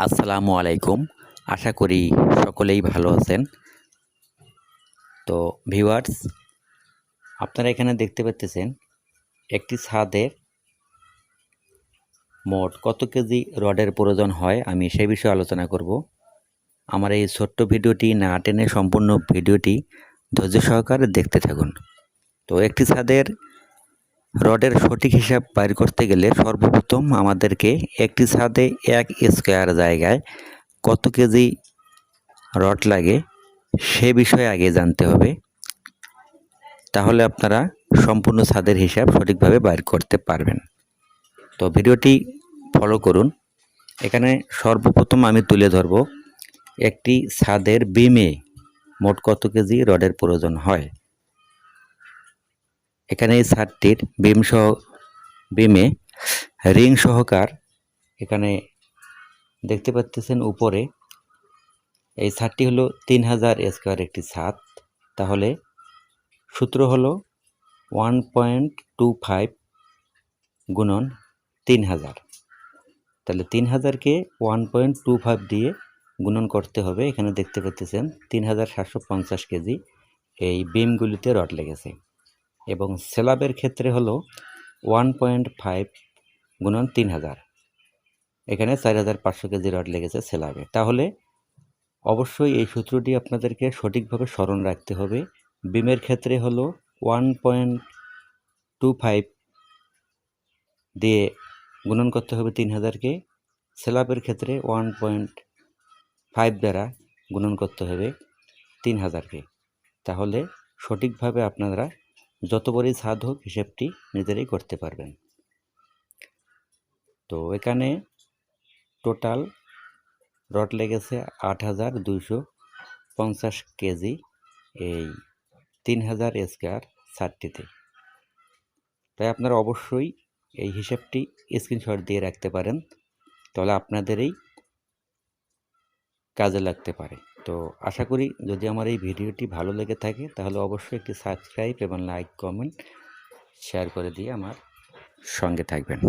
আসসালামু আলাইকুম। আশা করি সকলেই ভালো আছেন। তো ভিউয়ার্স, আপনারা এখানে দেখতে পাচ্ছেন একটি ছাদের মোট কত কেজি রডের প্রয়োজন হয় আমি সেই বিষয়ে আলোচনা করব। আমার এই ছোট্ট ভিডিওটি না টেনে সম্পূর্ণ ভিডিওটি ধৈর্য সহকারে দেখতে থাকুন। তো একটি ছাদের রডের সঠিক হিসাব বাইর করতে গেলে সর্বপ্রথম আমাদেরকে একটি ছাদে 1 স্কয়ার জায়গায় কত কেজি রড লাগে সে বিষয়ে আগে জানতে হবে। তাহলে আপনারা সম্পূর্ণ ছাদের হিসাব সঠিকভাবে বাইর করতে পারবেন। তো ভিডিওটি ফলো করুন। এখানে সর্বপ্রথম আমি তুলে ধরব একটি ছাদের বিমে মোট কত কেজি রডের প্রয়োজন হয়। এখানে এই ছাদটির বিমে রিং সহকার এখানে দেখতে পাচ্ছেন উপরে এই ছাদটি হলো 3000 স্কয়ার একটি ছাদ। তাহলে সূত্র হলো 1.25 গুণন 3000। তাহলে 3000কে 1.25 দিয়ে গুণন করতে হবে। এখানে দেখতে পাচ্ছেন 3750 কেজি এই বিমগুলিতে রড লেগেছে এবং স্ল্যাবের ক্ষেত্রে হলো 1.5 গুণন 3000, এখানে 4500 কেজি রড লেগেছে স্ল্যাবে। তাহলে অবশ্যই এই সূত্রটি আপনাদেরকে সঠিকভাবে স্মরণ রাখতে হবে। বিমের ক্ষেত্রে হলো 1.25 দিয়ে গুণন করতে হবে 3000কে, স্ল্যাবের ক্ষেত্রে 1.5 দ্বারা গুণন করতে হবে 3000কে। তাহলে সঠিকভাবে আপনারা যত বড়ই ছাদ হোক হিসেবটি নিজেরাই করতে পারবেন। তো এখানে টোটাল রড লেগেছে 8250 কেজি এই 3000 স্কয়ার ছাদটিতে। তাই আপনারা অবশ্যই এই হিসাবটি স্ক্রিনশট দিয়ে রাখতে পারেন, তাহলে আপনাদেরই কাজে লাগতে পারে। তো আশা করি যদি আমার এই ভিডিওটি ভালো লেগে থাকে তাহলে অবশ্যই একটি সাবস্ক্রাইব এবং লাইক কমেন্ট শেয়ার করে দিয়ে আমার সঙ্গে থাকবেন।